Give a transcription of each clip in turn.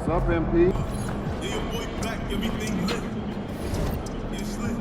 What's up, MP? Yeah, your boy back, everything lit. It's lit.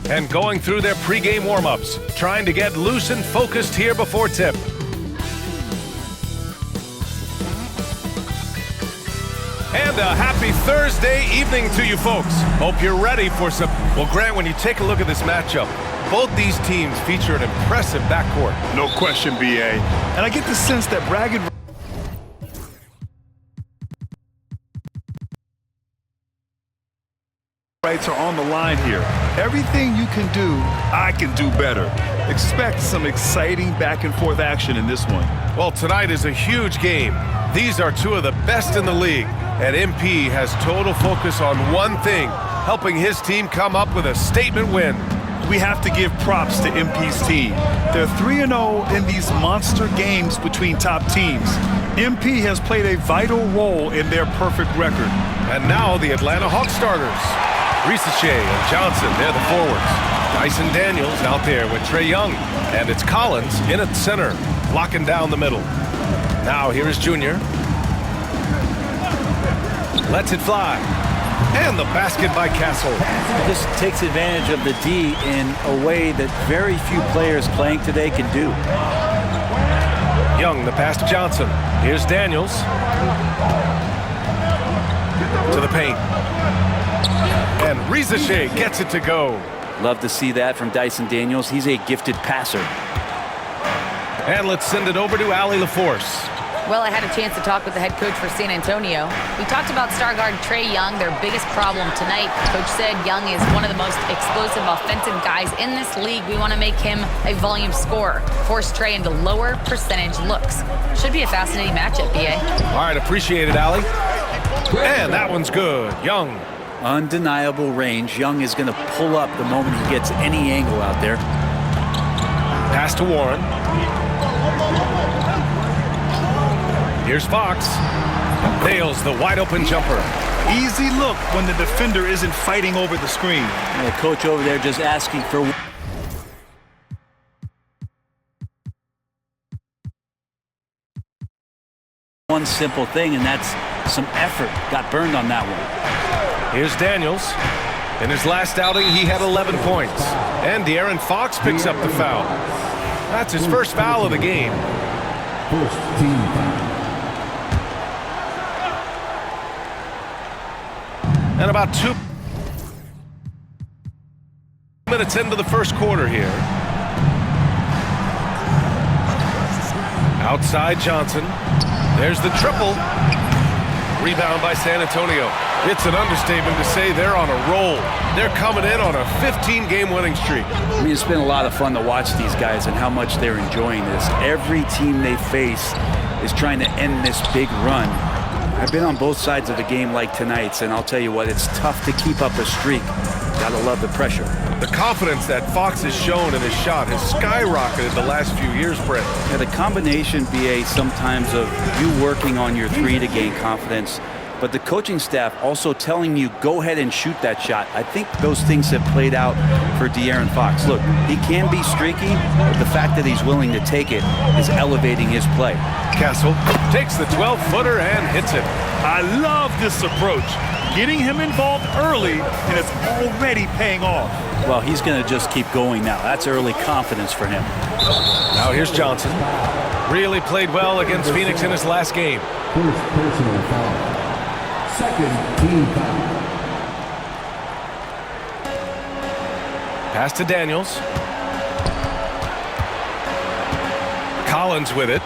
And going through their pregame warm-ups, trying to get loose and focused here before tip. And a happy Thursday evening to you folks. Hope you're ready for some... Well, Grant, when you take a look at this matchup, both these teams feature an impressive backcourt. No question, BA. And I get the sense that Braggett rights are on the line here. Everything you can do, I can do better. Expect some exciting back-and-forth action in this one. Well, tonight is a huge game. These are two of the best in the league, and MP has total focus on one thing, helping his team come up with a statement win. We have to give props to MP's team. They're 3-0 in these monster games between top teams. MP has played a vital role in their perfect record. And now the Atlanta Hawks starters. Risacher and Johnson, they're the forwards. Dyson Daniels out there with Trae Young. And it's Collins in at center, locking down the middle. Now here is Junior. Lets it fly. And the basket by Castle. This takes advantage of the D in a way that very few players playing today can do. Young, the pass to Johnson. Here's Daniels. To the paint. And Risacher gets it to go. Love to see that from Dyson Daniels. He's a gifted passer. And let's send it over to Allie LaForce. Well, I had a chance to talk with the head coach for San Antonio. We talked about star guard Trae Young, their biggest problem tonight. Coach said Young is one of the most explosive offensive guys in this league. We want to make him a volume scorer, force Trae into lower percentage looks. Should be a fascinating matchup, BA. All right, appreciate it, Allie. And that one's good. Young. Undeniable range. Young is going to pull up the moment he gets any angle out there. Pass to Warren. Here's Fox. Nails the wide open jumper. Easy look when the defender isn't fighting over the screen. And the coach over there just asking for one simple thing, and that's some effort. Got burned on that one. Here's Daniels. In his last outing, he had 11 points. And De'Aaron Fox picks up the foul. That's his first foul of the game. First team foul. And about 2 minutes into the first quarter here. Outside Johnson. There's the triple. Rebound by San Antonio. It's an understatement to say they're on a roll. They're coming in on a 15-game winning streak. I mean, it's been a lot of fun to watch these guys and how much they're enjoying this. Every team they face is trying to end this big run. I've been on both sides of a game like tonight's, and I'll tell you what, it's tough to keep up a streak. Gotta love the pressure. The confidence that Fox has shown in his shot has skyrocketed the last few years, Brett. Yeah, the combination, BA, sometimes of you working on your three to gain confidence, but the coaching staff also telling you, go ahead and shoot that shot. I think those things have played out for De'Aaron Fox. Look, he can be streaky, but the fact that he's willing to take it is elevating his play. Castle takes the 12-footer and hits it. I love this approach. getting him involved early, and it's already paying off. Well, he's going to just keep going now. That's early confidence for him. Now here's Johnson. Really played well against Phoenix in his last game. First personal foul. Second team foul. Pass to Daniels. Collins with it.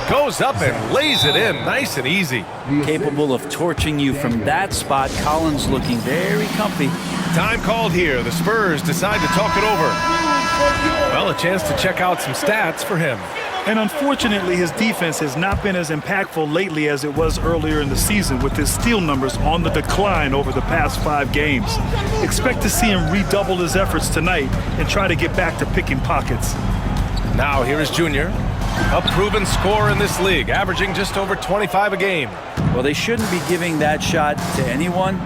Goes up and lays it in. Nice and easy. Capable of torching you from that spot. Collins looking very comfy. Time called here. The Spurs decide to talk it over. Well, a chance to check out some stats for him. And unfortunately, his defense has not been as impactful lately as it was earlier in the season, with his steal numbers on the decline over the past 5 games. Expect to see him redouble his efforts tonight and try to get back to picking pockets. Now here is Junior, a proven scorer in this league, averaging just over 25 a game. Well, they shouldn't be giving that shot to anyone,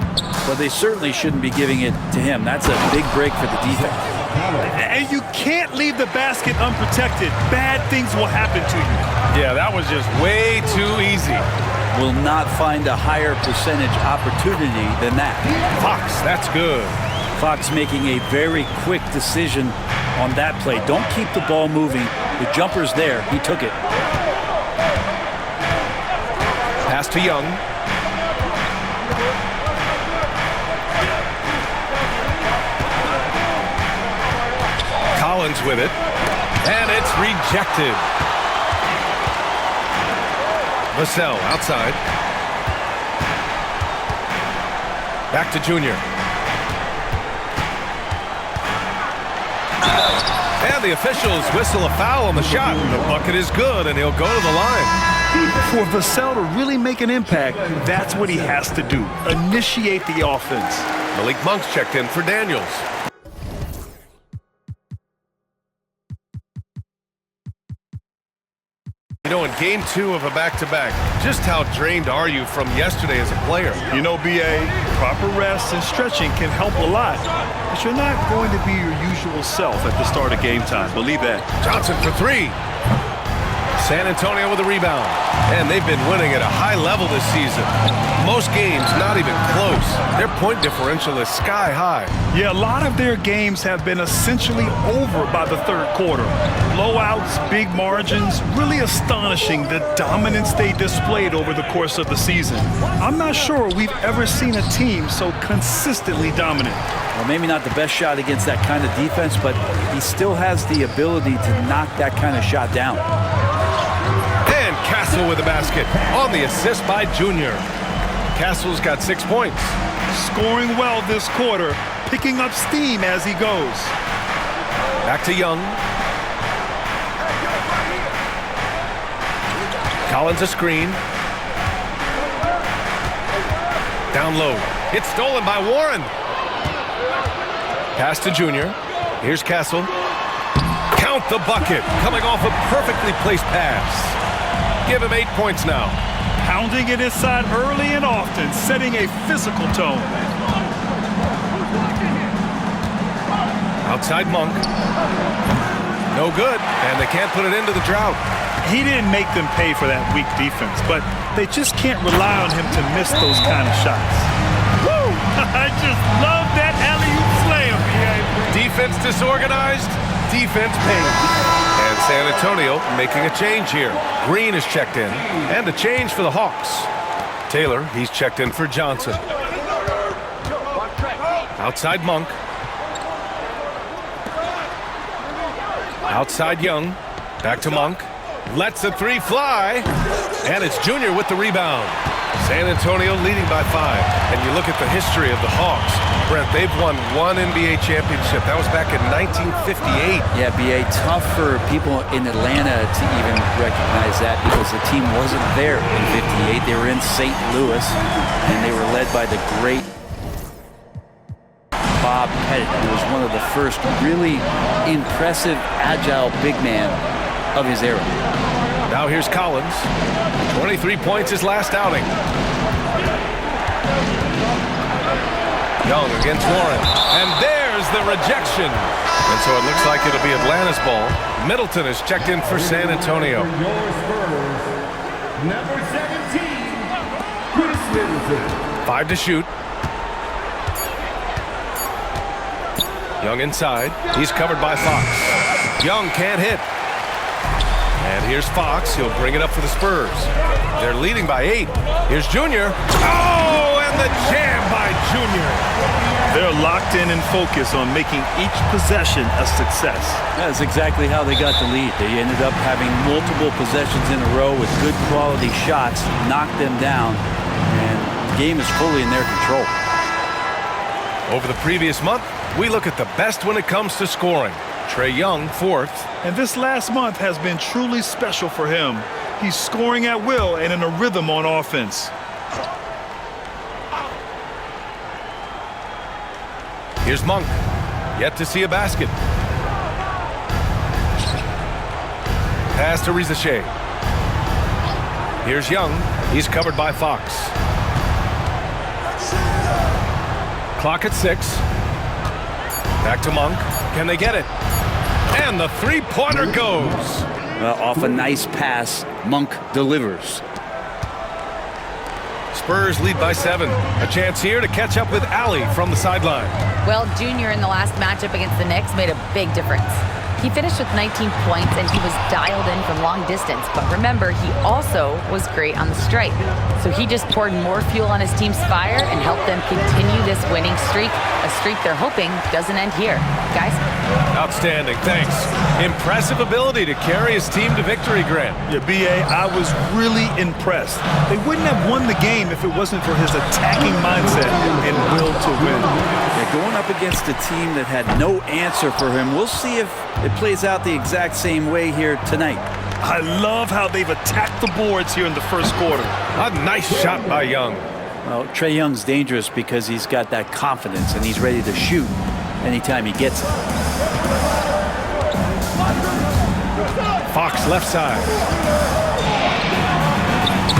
but they certainly shouldn't be giving it to him. That's a big break for the defense. And you can't leave the basket unprotected. Bad things will happen to you. Yeah, that was just way too easy. Will not find a higher percentage opportunity than that. Fox, that's good. Fox making a very quick decision on that play. Don't keep the ball moving. The jumper's there. He took it. Pass to Young. Collins with it. And it's rejected. Vassell outside. Back to Junior. And the officials whistle a foul on the shot. The bucket is good, and he'll go to the line. For Vassell to really make an impact, that's what he has to do. Initiate the offense. Malik Monk's checked in for Daniels. You know, in game 2 of a back-to-back, just how drained are you from yesterday as a player? You know, B.A., proper rest and stretching can help a lot. But you're not going to be your usual self at the start of game time. Believe that. Johnson for 3. San Antonio with a rebound. And they've been winning at a high level this season. Most games not even close. Their point differential is sky high. Yeah, a lot of their games have been essentially over by the third quarter. Blowouts, big margins, really astonishing the dominance they displayed over the course of the season. I'm not sure we've ever seen a team so consistently dominant. Well, maybe not the best shot against that kind of defense, but he still has the ability to knock that kind of shot down. And Castle with the basket on the assist by Junior. Castle's got 6 points. Scoring well this quarter, picking up steam as he goes. Back to Young. Collins a screen. Down low. It's stolen by Warren. Pass to Junior. Here's Castle. Count the bucket. Coming off a perfectly placed pass. Give him 8 points now. Pounding it inside early and often, setting a physical tone. Outside Monk. No good, and they can't put it into the drought. He didn't make them pay for that weak defense, but they just can't rely on him to miss those kind of shots. Woo! I just love that alley-oop slam. Defense disorganized, defense paid. And San Antonio making a change here. Green is checked in, and a change for the Hawks. Taylor, he's checked in for Johnson. Outside Monk. Outside Young. Back to Monk. Lets the 3 fly. And it's Junior with the rebound. San Antonio leading by 5. And you look at the history of the Hawks. Brent, they've won 1 NBA championship. That was back in 1958. Yeah, B.A., tough for people in Atlanta to even recognize that because the team wasn't there in 58. They were in St. Louis, and they were led by the great Bob Pettit, who was one of the first really impressive, agile big man of his era. Now here's Collins. 23 points his last outing. Young against Warren. And there's the rejection. And so it looks like it'll be Atlanta's ball. Middleton is checked in for San Antonio. Number 17, Chris Middleton. 5 to shoot. Young inside. He's covered by Fox. Young can't hit. And here's Fox. He'll bring it up for the Spurs. They're leading by 8. Here's Junior. Oh, and the jam by Junior. They're locked in and focused on making each possession a success. That's exactly how they got the lead. They ended up having multiple possessions in a row with good quality shots, knocked them down, and the game is fully in their control. Over the previous month, we look at the best when it comes to scoring. Trae Young, 4th. And this last month has been truly special for him. He's scoring at will and in a rhythm on offense. Here's Monk. Yet to see a basket. Pass to Rizachet. Here's Young. He's covered by Fox. Clock at 6. Back to Monk. Can they get it? And the three-pointer goes. Off a nice pass, Monk delivers. Spurs lead by 7. A chance here to catch up with Allie from the sideline. Well, Junior in the last matchup against the Knicks made a big difference. He finished with 19 points, and he was dialed in from long distance. But remember, he also was great on the stripe. So he just poured more fuel on his team's fire and helped them continue this winning streak, a streak they're hoping doesn't end here. Guys? Outstanding, thanks. Impressive ability to carry his team to victory, Grant. Yeah, B.A., I was really impressed. They wouldn't have won the game if it wasn't for his attacking mindset and will to win. Yeah, going up against a team that had no answer for him, we'll see if it plays out the exact same way here tonight. I love how they've attacked the boards here in the first quarter. A nice shot by Young. Well, Trae Young's dangerous because he's got that confidence and he's ready to shoot anytime he gets it. Fox left side.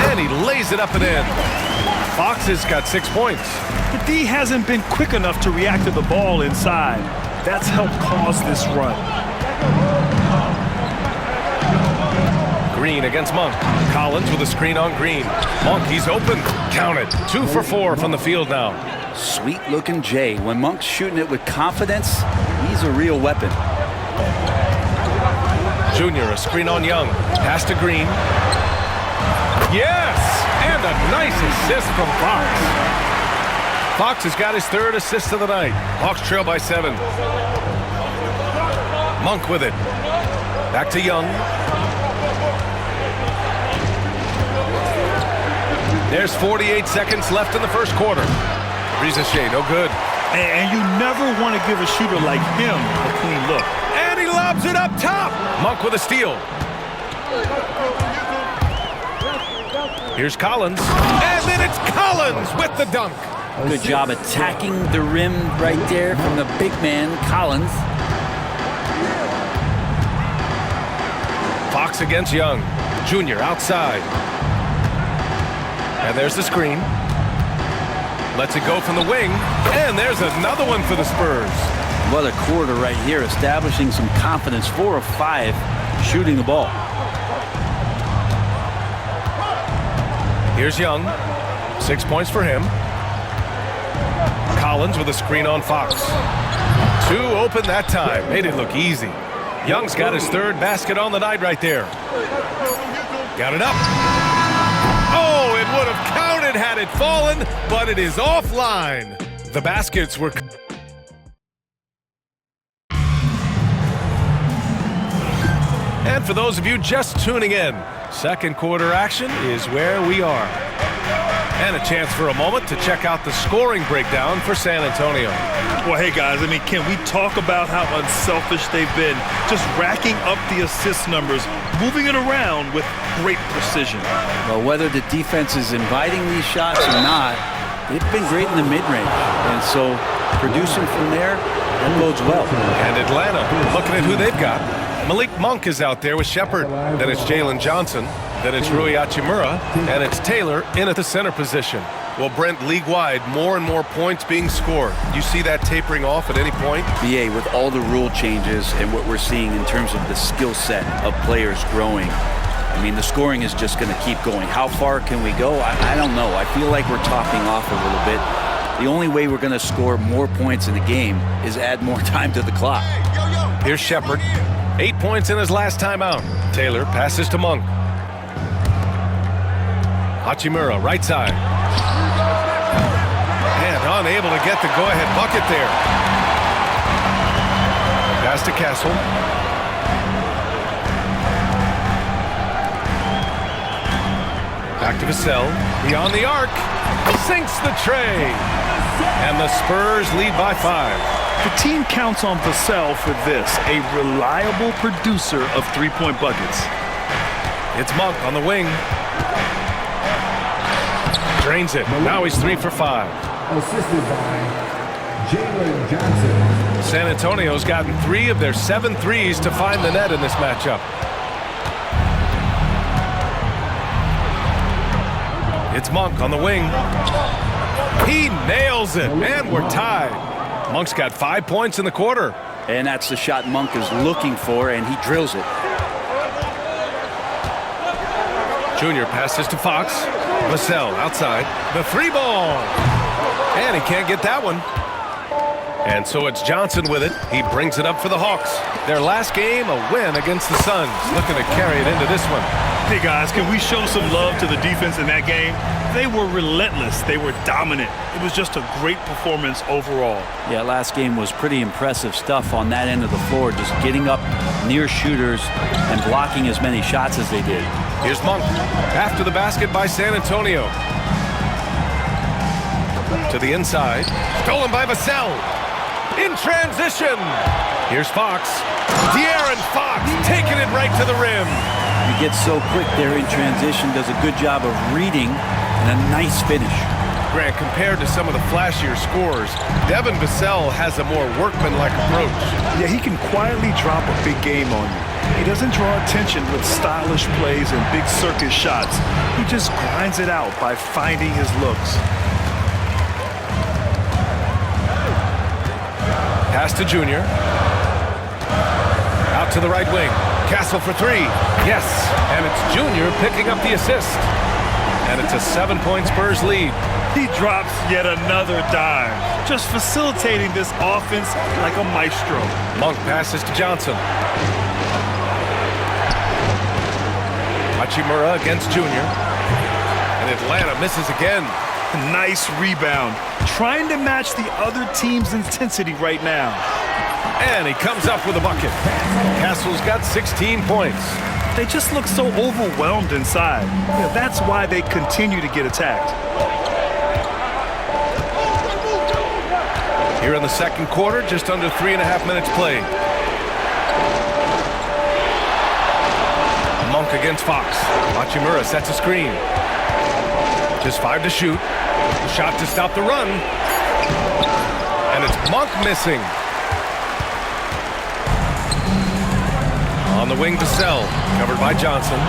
And he lays it up and in. Fox has got 6 points. But D hasn't been quick enough to react to the ball inside. That's helped cause this run. Green against Monk. Collins with a screen on Green. Monk, he's open. Counted. 2 for 4 from the field now. Sweet looking Jay. When Monk's shooting it with confidence, he's a real weapon. Junior, a screen on Young. Pass to Green. Yes! And a nice assist from Fox. Fox has got his 3rd assist of the night. Hawks trail by 7. Monk with it. Back to Young. There's 48 seconds left in the first quarter. Rizachet, no good. And you never want to give a shooter like him a clean look. And he lobs it up top. Monk with a steal. Here's Collins. And then it's Collins with the dunk. Good job attacking the rim right there from the big man, Collins. Fox against Young. Junior outside. And there's the screen. Lets it go from the wing. And there's another one for the Spurs. What a quarter right here, establishing some confidence. 4 of 5 shooting the ball. Here's Young. 6 points for him. Collins with a screen on Fox. 2 open that time. Made it look easy. Young's got his 3rd basket on the night right there. Got it up. Oh, it would have counted had it fallen, but it is offline. The baskets were... And for those of you just tuning in, second quarter action is where we are. And a chance for a moment to check out the scoring breakdown for San Antonio. Well, hey, guys, I mean, can we talk about how unselfish they've been? Just racking up the assist numbers, moving it around with great precision. Well, whether the defense is inviting these shots or not, they've been great in the mid-range. And so producing from there, that bodes well. And Atlanta, looking at who they've got. Malik Monk is out there with Shepard. Then it's Jalen Johnson. Then it's Rui Hachimura. And it's Taylor in at the center position. Well, Brent, league-wide, more and more points being scored. You see that tapering off at any point? BA, with all the rule changes and what we're seeing in terms of the skill set of players growing, I mean, the scoring is just going to keep going. How far can we go? I don't know. I feel like we're topping off a little bit. The only way we're going to score more points in the game is add more time to the clock. Here's Shepard. 8 points in his last time out. Taylor passes to Monk. Hachimura, right side. And unable to get the go-ahead bucket there. Pass to Castle. Back to Vassell. Beyond the arc. Sinks the tray. And the Spurs lead by 5. The team counts on Vassell for this, a reliable producer of three-point buckets. It's Monk on the wing. Drains it. Now he's 3 for 5. Assisted by Jalen Johnson. San Antonio's gotten 3 of their 7 threes to find the net in this matchup. It's Monk on the wing. He nails it, and we're tied. Monk's got 5 points in the quarter. And that's the shot Monk is looking for, and he drills it. Junior passes to Fox. Vassell outside. The 3 ball. And he can't get that one. And so it's Johnson with it. He brings it up for the Hawks. Their last game, a win against the Suns. Looking to carry it into this one. Hey guys, can we show some love to the defense in that game? They were relentless. They were dominant. It was just a great performance overall. Yeah, last game was pretty impressive stuff on that end of the floor, just getting up near shooters and blocking as many shots as they did. Here's Monk. After the basket by San Antonio. To the inside. Stolen by Vassell. In transition. Here's Fox. De'Aaron Fox taking it right to the rim. He gets so quick there in transition, does a good job of reading, and a nice finish. Grant, compared to some of the flashier scores, Devin Vassell has a more workmanlike approach. Yeah, he can quietly drop a big game on you. He doesn't draw attention with stylish plays and big circus shots. He just grinds it out by finding his looks. Pass to Junior. Out to the right wing. Castle for 3. Yes, and it's Junior picking up the assist. And it's a 7-point Spurs lead. He drops yet another dime, just facilitating this offense like a maestro. Monk passes to Johnson. Hachimura against Junior. And Atlanta misses again. Nice rebound. Trying to match the other team's intensity right now. And he comes up with a bucket. Castle's got 16 points. They just look so overwhelmed inside. Yeah, that's why they continue to get attacked. Here in the second quarter, just under 3.5 minutes played. Monk against Fox. Hachimura sets a screen. Just 5 to shoot. Shot to stop the run. And it's Monk missing. On the wing, Vassell, covered by Johnson.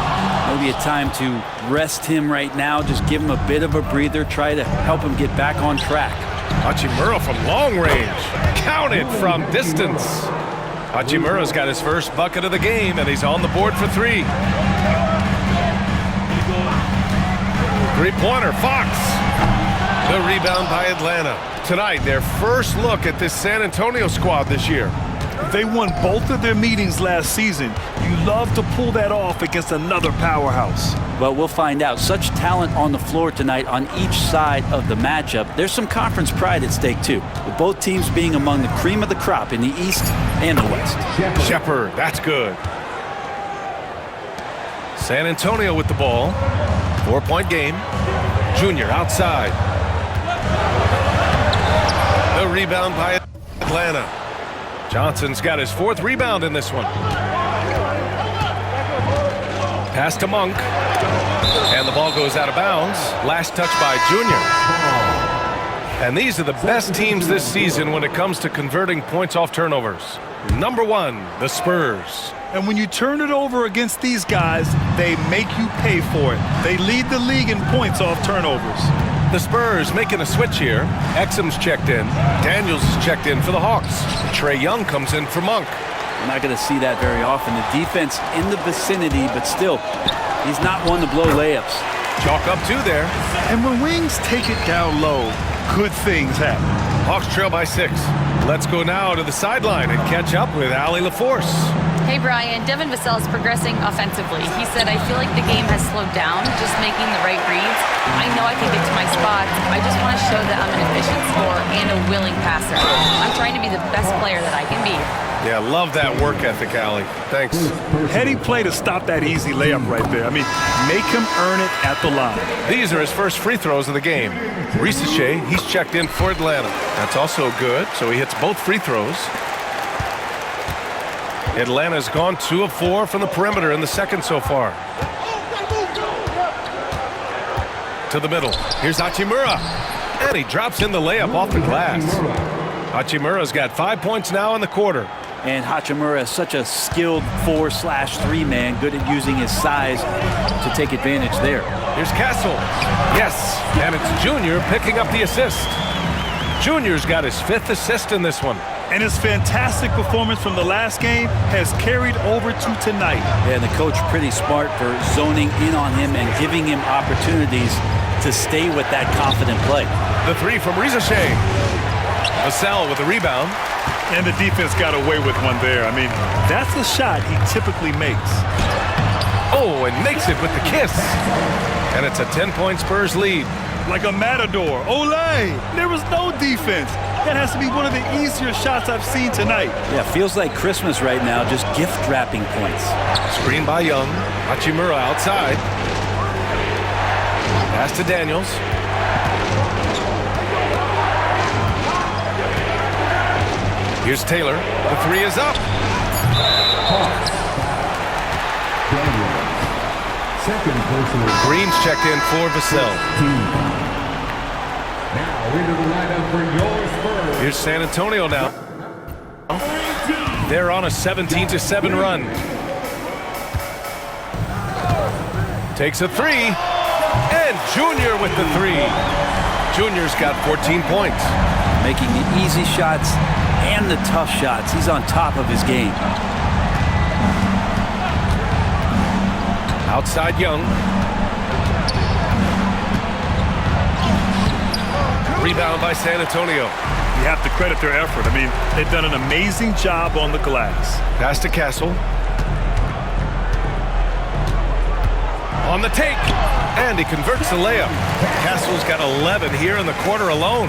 Maybe a time to rest him right now, just give him a bit of a breather, try to help him get back on track. Hachimura from long range. Counted from distance. Hachimura's got his first bucket of the game, and he's on the board for 3. Three-pointer, Fox. The rebound by Atlanta. Tonight, their first look at this San Antonio squad this year. They won both of their meetings last season. You love to pull that off against another powerhouse. Well, we'll find out. Such talent on the floor tonight on each side of the matchup. There's some conference pride at stake, too, with both teams being among the cream of the crop in the East and the West. Shepard, that's good. San Antonio with the ball. 4-point game. Junior outside. The rebound by Atlanta. Johnson's got his 4th rebound in this one. Pass to Monk. And the ball goes out of bounds. Last touch by Junior. And these are the best teams this season when it comes to converting points off turnovers. Number 1, the Spurs. And when you turn it over against these guys, they make you pay for it. They lead the league in points off turnovers. The Spurs making a switch here. Exum's checked in. Daniels is checked in for the Hawks. Trae Young comes in for Monk. You're not going to see that very often. The defense in the vicinity, but still, he's not one to blow layups. Chalk up 2 there. And when Wings take it down low, good things happen. Hawks trail by 6. Let's go now to the sideline and catch up with Allie LaForce. Hey, Brian. Devin Vassell is progressing offensively. He said, I feel like the game has slowed down, just making the right reads. I know I can get to my spots. I just want to show that I'm an efficient scorer and a willing passer. I'm trying to be the best player that I can be. Yeah, love that work ethic, Allie. Thanks. Heady play to stop that easy layup right there. I mean, make him earn it at the line. These are his first free throws of the game. Risacher, he's checked in for Atlanta. That's also good, so he hits both free throws. Atlanta's gone 2 of 4 from the perimeter in the second so far. To the middle. Here's Hachimura. And he drops in the layup off the glass. Hachimura's got 5 points now in the quarter. And Hachimura is such a skilled 4/3 man, good at using his size to take advantage there. Here's Castle. Yes, and it's Junior picking up the assist. Junior's got his 5th assist in this one. And his fantastic performance from the last game has carried over to tonight. And the coach pretty smart for zoning in on him and giving him opportunities to stay with that confident play. The 3 from Risacher. Vassell with the rebound. And the defense got away with one there. I mean, that's a shot he typically makes. Oh, and makes it with the kiss. And it's a 10-point Spurs lead. Like a matador. Olay! There was no defense. That has to be one of the easier shots I've seen tonight. Yeah, feels like Christmas right now, just gift wrapping points. Screen by Young. Hachimura outside. Pass to Daniels. Here's Taylor. The 3 is up. Second personal. Green's checked in for Vassell. Now into the lineup for your Spurs. Here's San Antonio now. They're on a 17-7 run. Takes a 3. And Junior with the 3. Junior's got 14 points. Making the easy shots and the tough shots. He's on top of his game. Outside Young. Rebound by San Antonio. You have to credit their effort. I mean, they've done an amazing job on the glass. Pass to Castle. On the take. And he converts the layup. Castle's got 11 here in the quarter alone.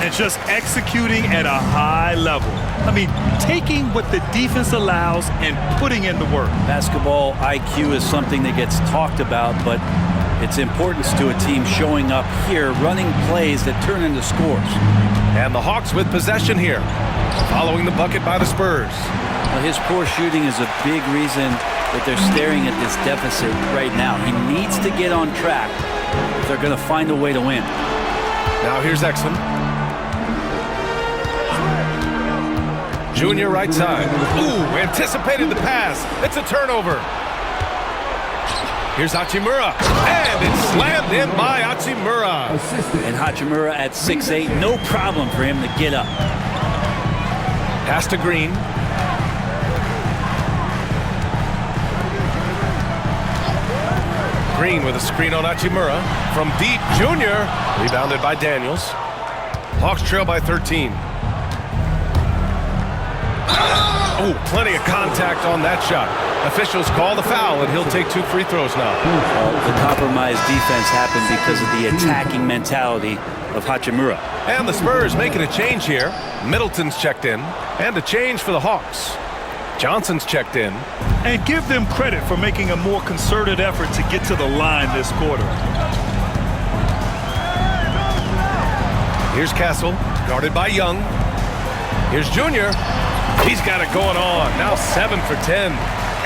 And just executing at a high level. I mean, taking what the defense allows and putting in the work. Basketball IQ is something that gets talked about, but its importance to a team showing up here, running plays that turn into scores. And the Hawks with possession here, following the bucket by the Spurs. Well, his poor shooting is a big reason that they're staring at this deficit right now. He needs to get on track if they're going to find a way to win. Now here's Exum. Junior right side. Ooh, anticipated the pass. It's a turnover. Here's Hachimura. And it's slammed in by Hachimura. And Hachimura at 6'8", no problem for him to get up. Pass to Green. Green with a screen on Hachimura. From deep, Junior. Rebounded by Daniels. Hawks trail by 13. Oh, plenty of contact on that shot. Officials call the foul, and he'll take 2 free throws now. The compromised defense happened because of the attacking mentality of Hachimura. And the Spurs making a change here. Middleton's checked in, and a change for the Hawks. Johnson's checked in. And give them credit for making a more concerted effort to get to the line this quarter. Here's Castle, guarded by Young. Here's Junior. He's got it going on. Now 7 for 10.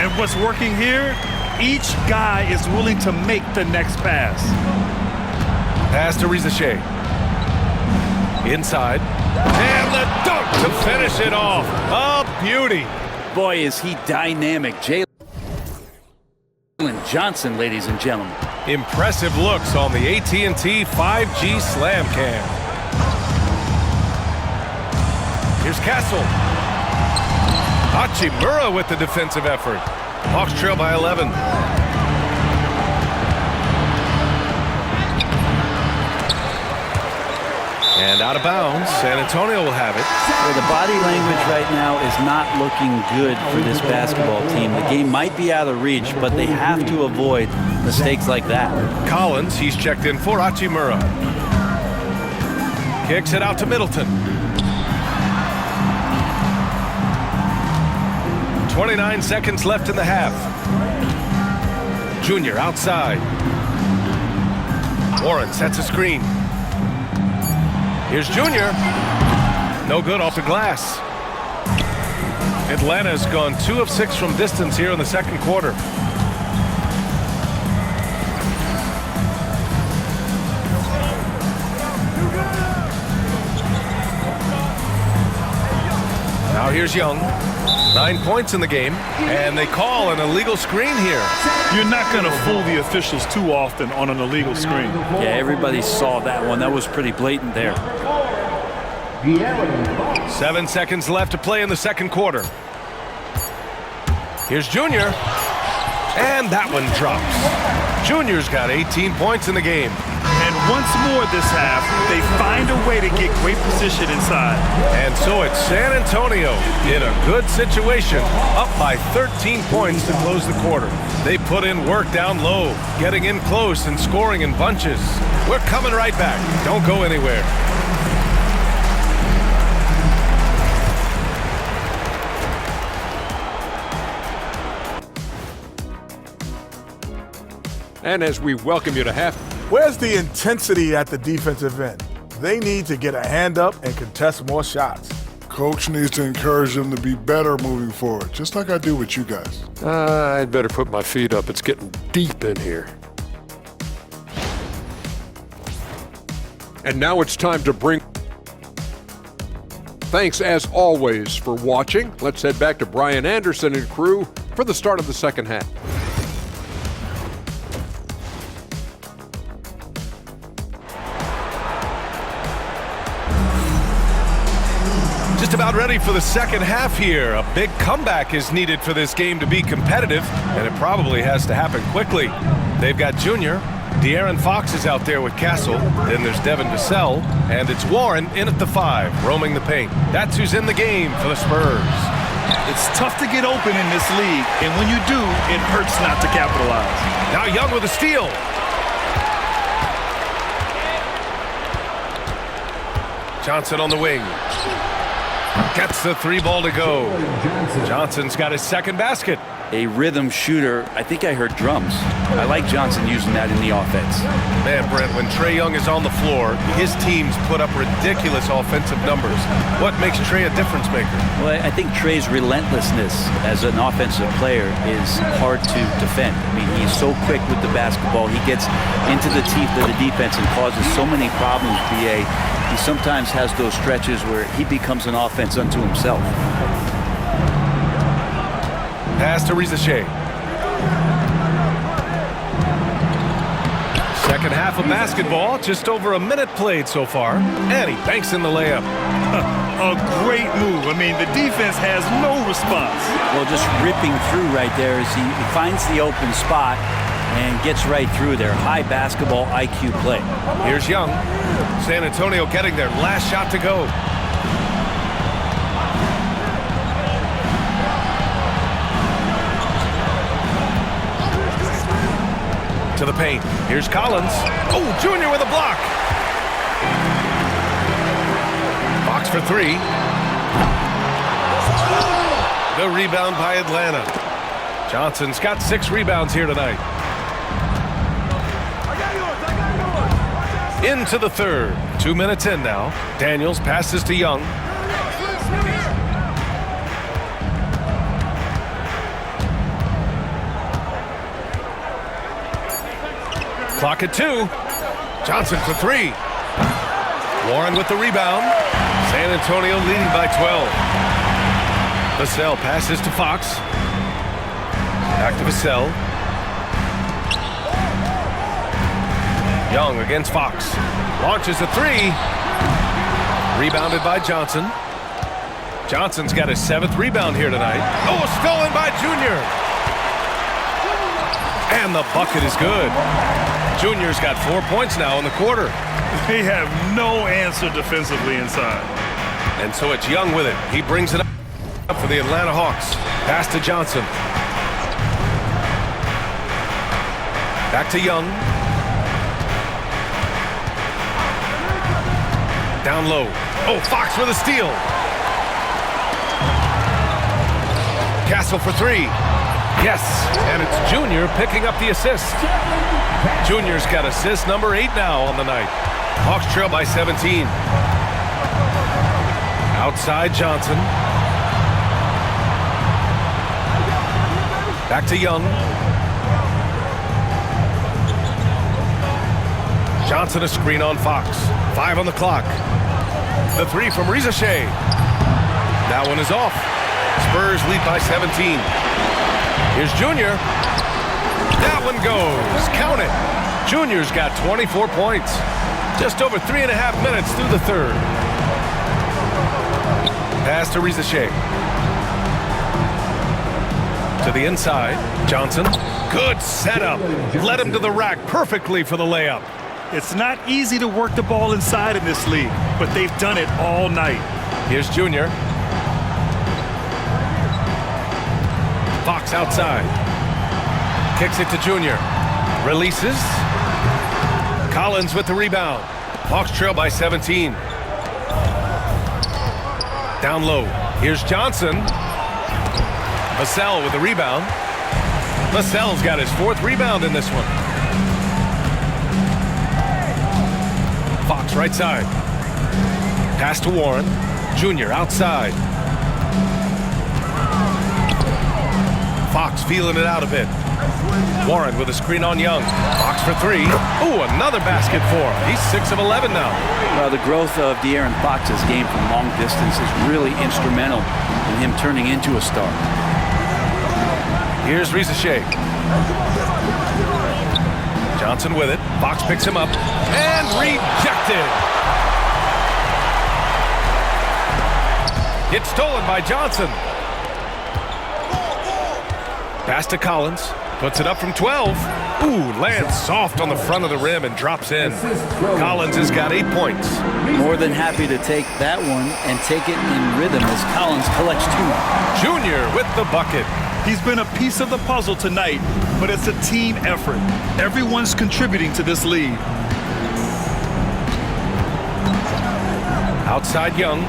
And what's working here, each guy is willing to make the next pass. Pass to Risacher. Inside. And the dunk to finish it off. A beauty. Boy, is he dynamic. Jalen Johnson, ladies and gentlemen. Impressive looks on the AT&T 5G Slam Cam. Here's Castle. Hachimura with the defensive effort. Hawks trail by 11. And out of bounds. San Antonio will have it. Well, the body language right now is not looking good for this basketball team. The game might be out of reach, but they have to avoid mistakes like that. Collins, he's checked in for Hachimura. Kicks it out to Middleton. 29 seconds left in the half. Junior outside. Warren sets a screen. Here's Junior. No good off the glass. Atlanta's gone 2 of 6 from distance here in the second quarter. Now here's Young. 9 points in the game, and they call an illegal screen here. You're not going to fool the officials too often on an illegal screen. Yeah, everybody saw that one. That was pretty blatant there. 7 seconds left to play in the second quarter. Here's Junior, and that one drops. Junior's got 18 points in the game. And once more this half, they find a way to get great position inside. And so it's San Antonio in a good situation, up by 13 points to close the quarter. They put in work down low, getting in close and scoring in bunches. We're coming right back. Don't go anywhere. And as we welcome you to half. Where's the intensity at the defensive end? They need to get a hand up and contest more shots. Coach needs to encourage them to be better moving forward, just like I do with you guys. I'd better put my feet up. It's getting deep in here. And now it's time to bring... Thanks, as always, for watching. Let's head back to Brian Anderson and crew for the start of the second half. Just about ready for the second half here. A big comeback is needed for this game to be competitive, and it probably has to happen quickly. They've got Junior. De'Aaron Fox is out there with Castle. Then there's Devin Vassell, and it's Warren in at the 5, roaming the paint. That's who's in the game for the Spurs. It's tough to get open in this league, and when you do, it hurts not to capitalize. Now Young with a steal. Johnson on the wing. Gets the 3 ball to go. Johnson's got his second basket. A rhythm shooter. I think I heard drums. I like Johnson using that in the offense. Man, Brent, when Trae Young is on the floor, his teams put up ridiculous offensive numbers. What makes Trae a difference maker? Well, I think Trae's relentlessness as an offensive player is hard to defend. I mean, he's so quick with the basketball. He gets into the teeth of the defense and causes so many problems, BA. He sometimes has those stretches where he becomes an offense unto himself. Pass to Risache. Second half of basketball, just over a minute played so far, and he banks in the layup. A great move. I mean, the defense has no response. Well, just ripping through right there as he finds the open spot and gets right through there. High basketball IQ play. Here's Young. San Antonio getting their last shot to go. To the paint. Here's Collins. Oh, Junior with a block. Fox for 3. The rebound by Atlanta. Johnson's got 6 rebounds here tonight. Into the third. 2 minutes in now. Daniels passes to Young. Clock at 2. Johnson for 3. Warren with the rebound. San Antonio leading by 12. Vassell passes to Fox. Back to Vassell. Young against Fox. Launches a 3. Rebounded by Johnson. Johnson's got his 7th rebound here tonight. Oh, stolen by Junior. And the bucket is good. Junior's got 4 points now in the quarter. They have no answer defensively inside. And so it's Young with it. He brings it up for the Atlanta Hawks. Pass to Johnson. Back to Young. Down low. Oh, Fox with a steal. Castle for 3. Yes, and it's Junior picking up the assist. Junior's got assist number 8 now on the night. Hawks trail by 17. Outside Johnson. Back to Young. Johnson a screen on Fox. 5 on the clock. The 3 from Rizachet. That one is off. Spurs lead by 17. Here's Junior. That one goes. Count it. Junior's got 24 points. Just over 3.5 minutes through the third. Pass to Rizachet. To the inside. Johnson. Good setup. Led him to the rack perfectly for the layup. It's not easy to work the ball inside in this league, but they've done it all night. Here's Junior. Fox outside. Kicks it to Junior. Releases. Collins with the rebound. Hawks trail by 17. Down low. Here's Johnson. Vassell with the rebound. Vassell's got his 4th rebound in this one. Fox right side. Pass to Warren. Junior outside. Fox feeling it out a bit. Warren with a screen on Young. Fox for 3. Ooh, another basket for him. He's 6 of 11 now. Well, the growth of De'Aaron Fox's game from long distance is really instrumental in him turning into a star. Here's Rizachet. Johnson with it. Fox picks him up and rejected. It's stolen by Johnson. Pass to Collins. Puts it up from 12. Ooh, lands soft on the front of the rim and drops in. Collins has got 8 points. More than happy to take that one and take it in rhythm as Collins collects 2. Junior with the bucket. He's been a piece of the puzzle tonight, but it's a team effort. Everyone's contributing to this lead. Outside Young.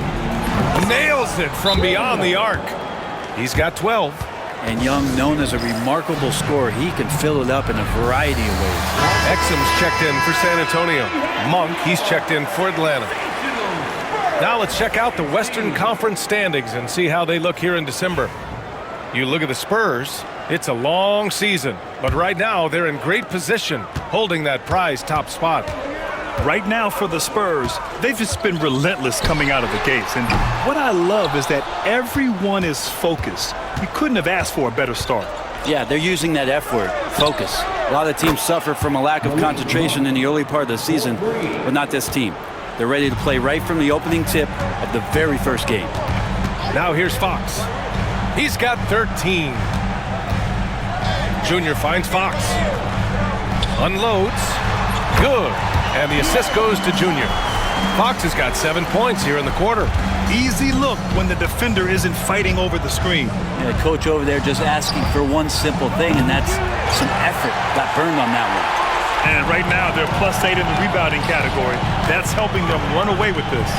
Nails it from beyond the arc. He's got 12. And Young, known as a remarkable scorer, he can fill it up in a variety of ways. Exum's checked in for San Antonio. Monk, he's checked in for Atlanta. Now let's check out the Western Conference standings and see how they look here in December. You look at the Spurs, it's a long season, but right now they're in great position, holding that prize top spot. Right now for the Spurs, they've just been relentless coming out of the gates. And what I love is that everyone is focused. You couldn't have asked for a better start. Yeah, they're using that F word, focus. A lot of teams suffer from a lack of concentration in the early part of the season, but not this team. They're ready to play right from the opening tip of the very first game. Now here's Fox. He's got 13. Junior finds Fox. Unloads. Good. And the assist goes to Junior. Fox has got 7 points here in the quarter. Easy look when the defender isn't fighting over the screen. Yeah, the coach over there just asking for one simple thing, and that's some effort. Got burned on that one. And right now they're +8 in the rebounding category. That's helping them run away with this.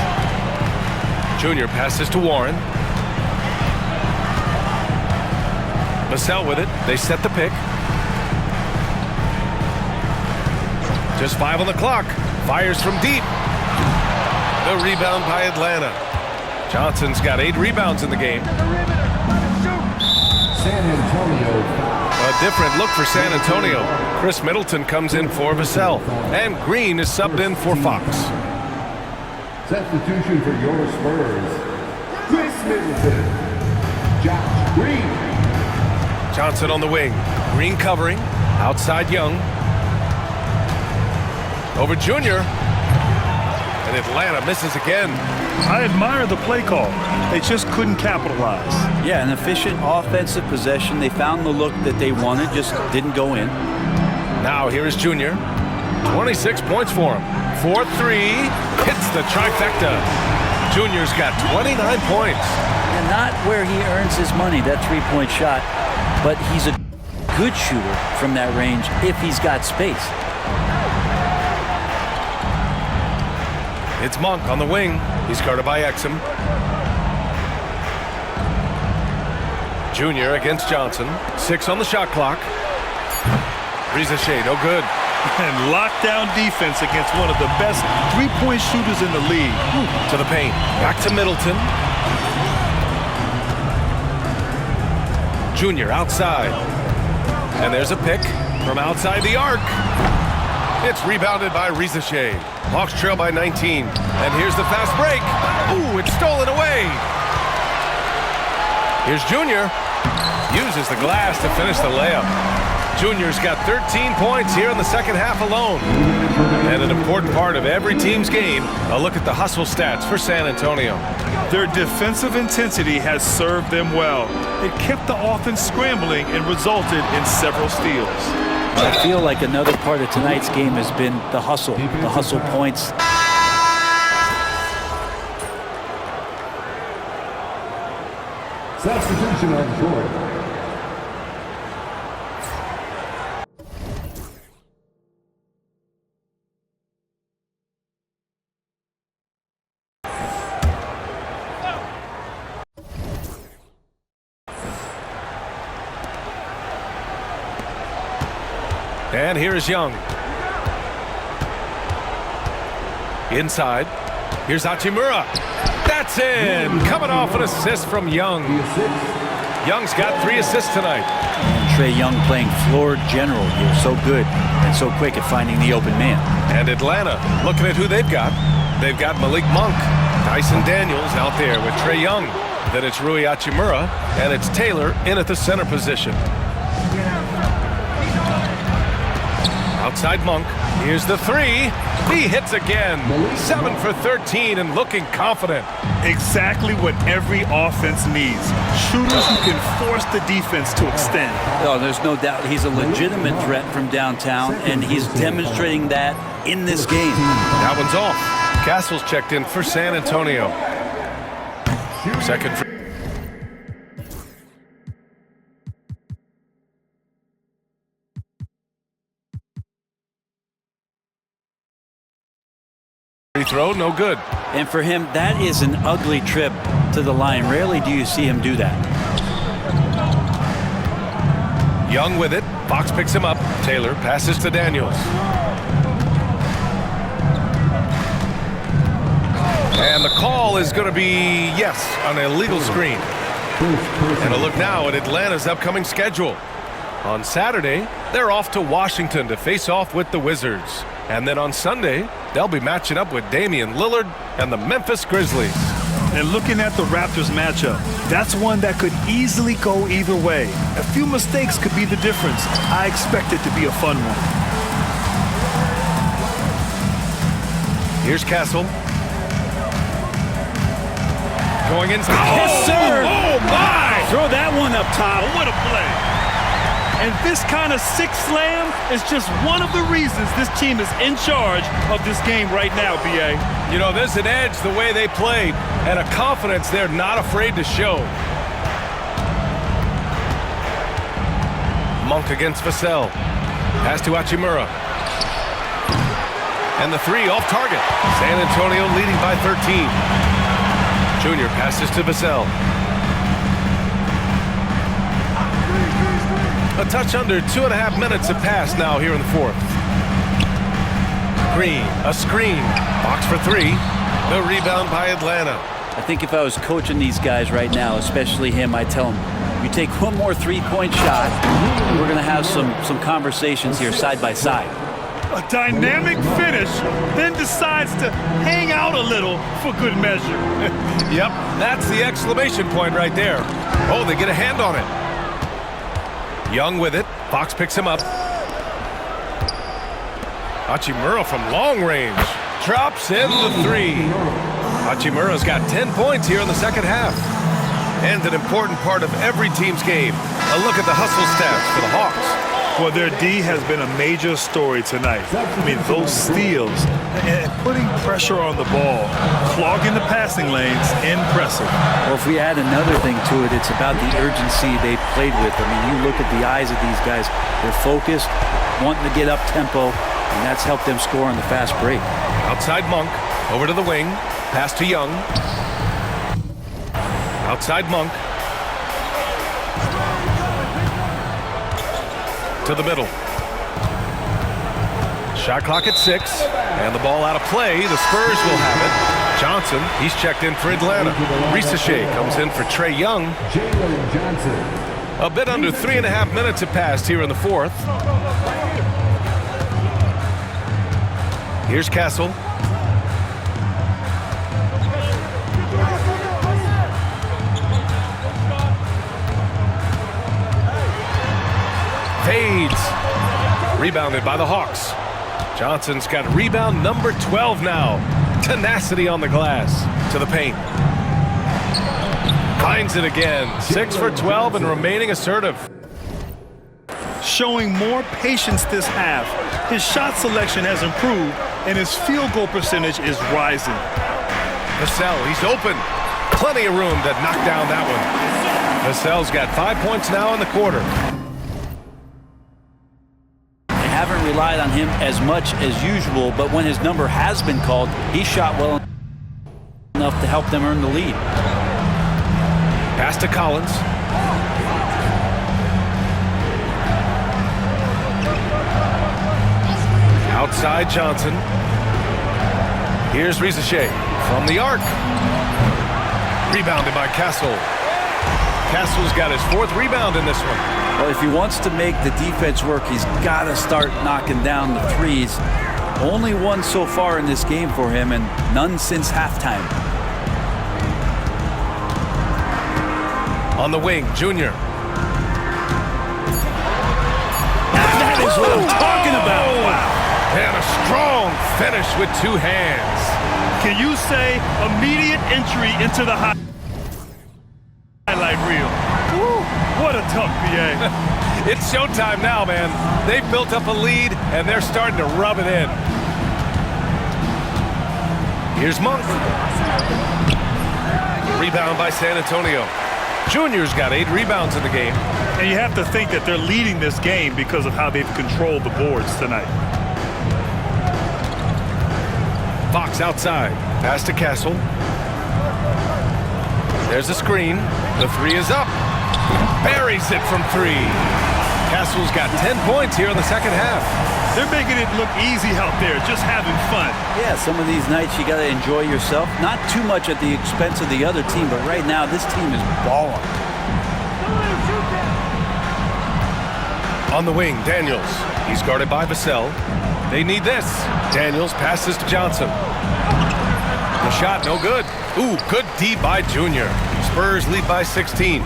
Junior passes to Warren. Vassell with it. They set the pick. Just 5 on the clock. Fires from deep. The rebound by Atlanta. Johnson's got 8 rebounds in the game. San Antonio. A different look for San Antonio. Chris Middleton comes in for Vassell. And Green is subbed in for Fox. Substitution for your Spurs. Chris Middleton. Josh Green. Johnson on the wing. Green covering. Outside Young. Over Junior. And And Atlanta misses again. I admire the play call. They just couldn't capitalize. Yeah, an efficient offensive possession. They found the look that they wanted, just didn't go in. Now here is Junior. 26 points for him. 4-3. Hits the trifecta. Junior's got 29 points. And not where he earns his money, that three-point shot, but he's a good shooter from that range if he's got space. It's Monk on the wing. He's guarded by Exum. Junior against Johnson. 6 on the shot clock. Rizachet, no good. And lockdown defense against one of the best three-point shooters in the league. To the paint. Back to Middleton. Junior outside. And there's a pick from outside the arc. It's rebounded by Rizachet. Hawks trail by 19. And here's the fast break. Ooh, it's stolen away. Here's Junior. Uses the glass to finish the layup. Junior's got 13 points here in the second half alone. And an important part of every team's game, a look at the hustle stats for San Antonio. Their defensive intensity has served them well. It kept the offense scrambling and resulted in several steals. I feel like another part of tonight's game has been the hustle points. Substitution on court. And here is Young. Inside. Here's Hachimura. That's in! Coming off an assist from Young. Young's got 3 assists tonight. And Trae Young playing floor general here. So good and so quick at finding the open man. And Atlanta, looking at who they've got. They've got Malik Monk. Dyson Daniels out there with Trae Young. Then it's Rui Hachimura. And it's Taylor in at the center position. Outside Monk. Here's the 3. He hits again. 7 for 13 and looking confident. Exactly what every offense needs. Shooters who can force the defense to extend. Oh, there's no doubt he's a legitimate threat from downtown, and he's demonstrating that in this game. That one's off. Castle's checked in for San Antonio. Second free throw, no good. And for him, that is an ugly trip to the line. Rarely do you see him do that. Young with it. Fox picks him up. Taylor passes to Daniels. And the call is going to be, yes, an illegal screen. And a look now at Atlanta's upcoming schedule. On Saturday, they're off to Washington to face off with the Wizards. And then on Sunday, they'll be matching up with Damian Lillard and the Memphis Grizzlies. And looking at the Raptors matchup, that's one that could easily go either way. A few mistakes could be the difference. I expect it to be a fun one. Here's Castle. Going inside. Yes, sir! Oh, my! Throw that one up top. What a play. And this kind of six slam is just one of the reasons this team is in charge of this game right now, B.A. You know, there's an edge the way they played and a confidence they're not afraid to show. Monk against Vassell. Pass to Hachimura. And the 3 off target. San Antonio leading by 13. Junior passes to Vassell. A touch under 2.5 minutes have passed now here in the 4th. Green, a screen. Box for 3. The rebound by Atlanta. I think if I was coaching these guys right now, especially him, I'd tell him, you take one more three-point shot, and we're going to have some conversations here side by side. A dynamic finish, then decides to hang out a little for good measure. Yep, that's the exclamation point right there. Oh, they get a hand on it. Young with it. Fox picks him up. Hachimura from long range. drops in the three. Hachimura's got 10 points here in the second half. And an important part of every team's game. A look at the hustle stats for the Hawks. Well, their D has been a major story tonight. I mean, those steals and putting pressure on the ball, clogging the passing lanes, impressive. Well, if we add another thing to it, it's about the urgency they played with. I mean, you look at the eyes of these guys. They're focused, wanting to get up tempo, and that's helped them score on the fast break. Outside Monk, over to the wing, pass to Young. Outside Monk. To the middle. Shot clock at 6, and the ball out of play. The Spurs will have it. Johnson, he's checked in for Atlanta. Risacher comes in for Trae Young. Jalen Johnson. A bit under 3.5 minutes have passed here in the fourth. Here's Castle. Fades. Rebounded by the Hawks. Johnson's got rebound number 12 now. Tenacity on the glass. To the paint. Finds it again. 6 for 12 and remaining assertive. Showing more patience this half. His shot selection has improved, and his field goal percentage is rising. Vassell, he's open. Plenty of room to knock down that one. Vassell's got 5 points now in the quarter. Haven't relied on him as much as usual, but when his number has been called, he shot well enough to help them earn the lead. Pass to Collins. Outside Johnson. Here's Risacher from the arc. Rebounded by Castle. Castle's got his 4th rebound in this one. Well, if he wants to make the defense work, he's got to start knocking down the threes. Only one so far in this game for him, and none since halftime. On the wing, Junior. That is what I'm talking about. Wow. And a strong finish with 2 hands. Can you say immediate entry into the highlight reel? Woo, what a tough PA. It's showtime now, man. They've built up a lead, and they're starting to rub it in. Here's Monk. Rebound by San Antonio. Junior's got 8 rebounds in the game. And you have to think that they're leading this game because of how they've controlled the boards tonight. Fox outside. Pass to Castle. There's a screen. The 3 is up. Buries it from 3. Castle's got 10 points here in the second half. They're making it look easy out there, just having fun. Yeah, some of these nights you got to enjoy yourself. Not too much at the expense of the other team, but right now this team is balling. On the wing, Daniels. He's guarded by Vassell. They need this. Daniels passes to Johnson. The shot, no good. Ooh, good D by Junior. Spurs lead by 16.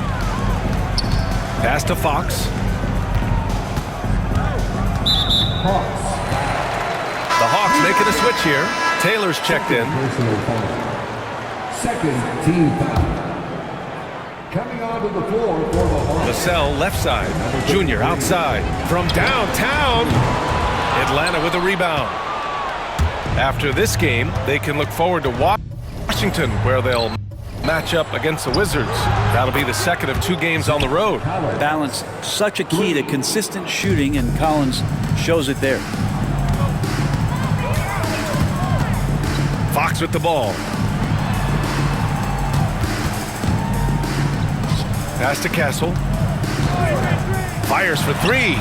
Pass to Fox. The Hawks making a switch here. Taylor's checked in. Personal foul. Second team foul. Coming onto the floor for the Hawks. Vassell left side. Junior outside. From downtown. Atlanta with a rebound. After this game, they can look forward to Washington, where they'll match up against the Wizards. That'll be the second of 2 games on the road. Balance, such a key to consistent shooting, and Collins shows it there. Fox with the ball. Pass to Castle. Fires for 3.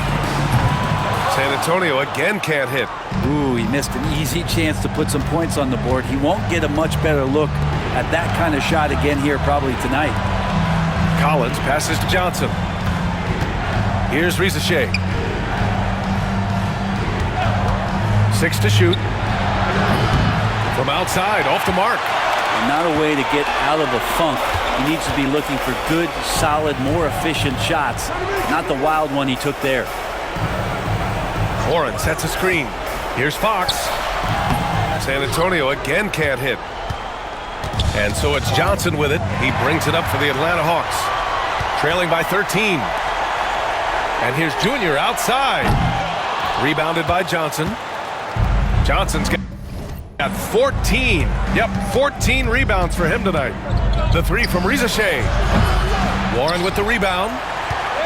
San Antonio again can't hit. Ooh, he missed an easy chance to put some points on the board. He won't get a much better look at that kind of shot again here probably tonight. Collins passes to Johnson. Here's Risacher. 6 to shoot. From outside, off the mark. And not a way to get out of a funk. He needs to be looking for good, solid, more efficient shots. Not the wild one he took there. Warren sets a screen. Here's Fox. San Antonio again can't hit. And so it's Johnson with it. He brings it up for the Atlanta Hawks. Trailing by 13. And here's Junior outside. Rebounded by Johnson. Johnson's got 14. Yep, 14 rebounds for him tonight. The three from Risache. Warren with the rebound.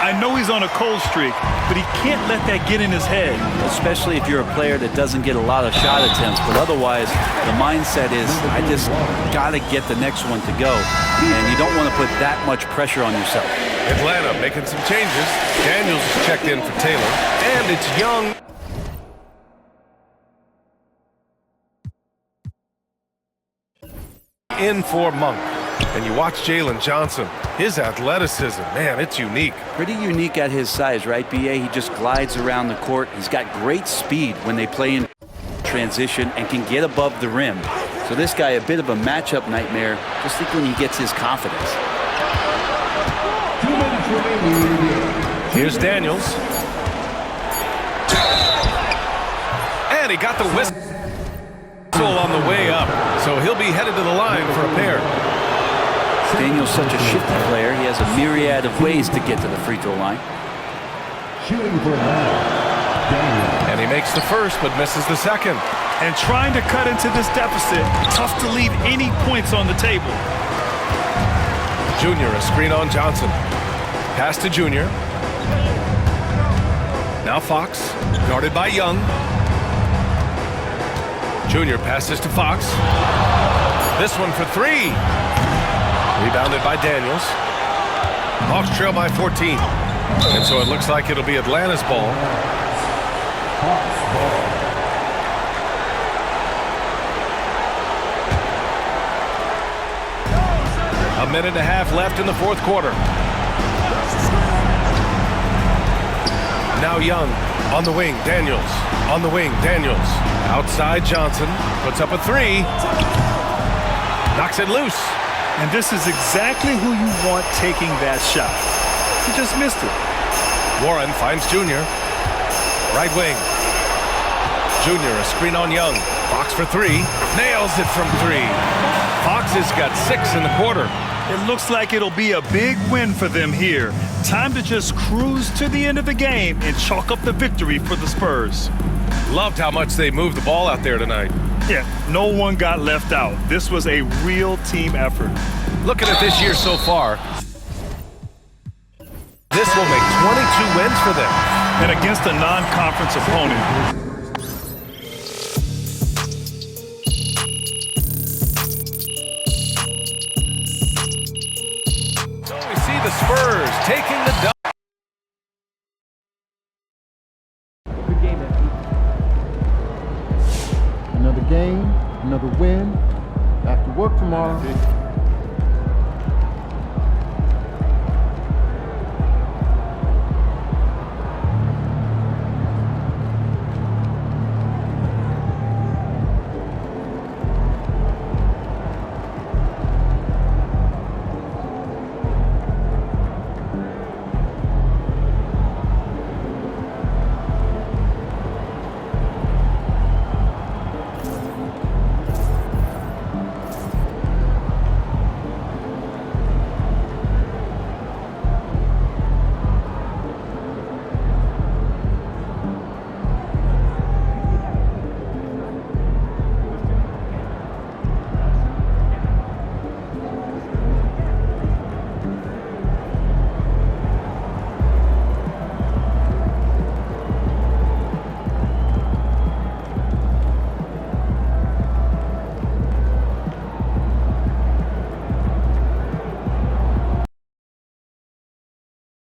I know he's on a cold streak, but he can't let that get in his head. Especially if you're a player that doesn't get a lot of shot attempts. But otherwise, the mindset is, I just got to get the next one to go. And you don't want to put that much pressure on yourself. Atlanta making some changes. Daniels is checked in for Taylor. And it's Young. In for Monk. And you watch Jalen Johnson. His athleticism, man, it's unique. Pretty unique at his size, right, B.A.? He just glides around the court. He's got great speed when they play in transition and can get above the rim. So this guy, a bit of a matchup nightmare. Just think when he gets his confidence. 2 minutes remaining in the game. Here's Daniels. And he got the whistle on the way up. So he'll be headed to the line for a pair. Daniel's such a shifty player. He has a myriad of ways to get to the free throw line. Shooting for Atlanta, Daniels. And he makes the first but misses the second. And trying to cut into this deficit, tough to leave any points on the table. Junior, a screen on Johnson. Pass to Junior. Now Fox, guarded by Young. Junior passes to Fox. This one for three. Rebounded by Daniels. Hawks trail by 14. And so it looks like it'll be Atlanta's ball. A minute and a half left in the fourth quarter. Now Young on the wing. Daniels on the wing. Daniels outside Johnson. Puts up a three. Knocks it loose. And this is exactly who you want taking that shot. He just missed it. Warren finds Junior. Right wing. Junior, a screen on Young. Fox for three. Nails it from three. Fox has got 6 in the quarter. It looks like it'll be a big win for them here. Time to just cruise to the end of the game and chalk up the victory for the Spurs. Loved how much they moved the ball out there tonight. Yeah, no one got left out. This was a real team effort. Looking at this year so far, this will make 22 wins for them. And against a non-conference opponent. So we see the Spurs taking the dub. Another game, another win. Back to work tomorrow.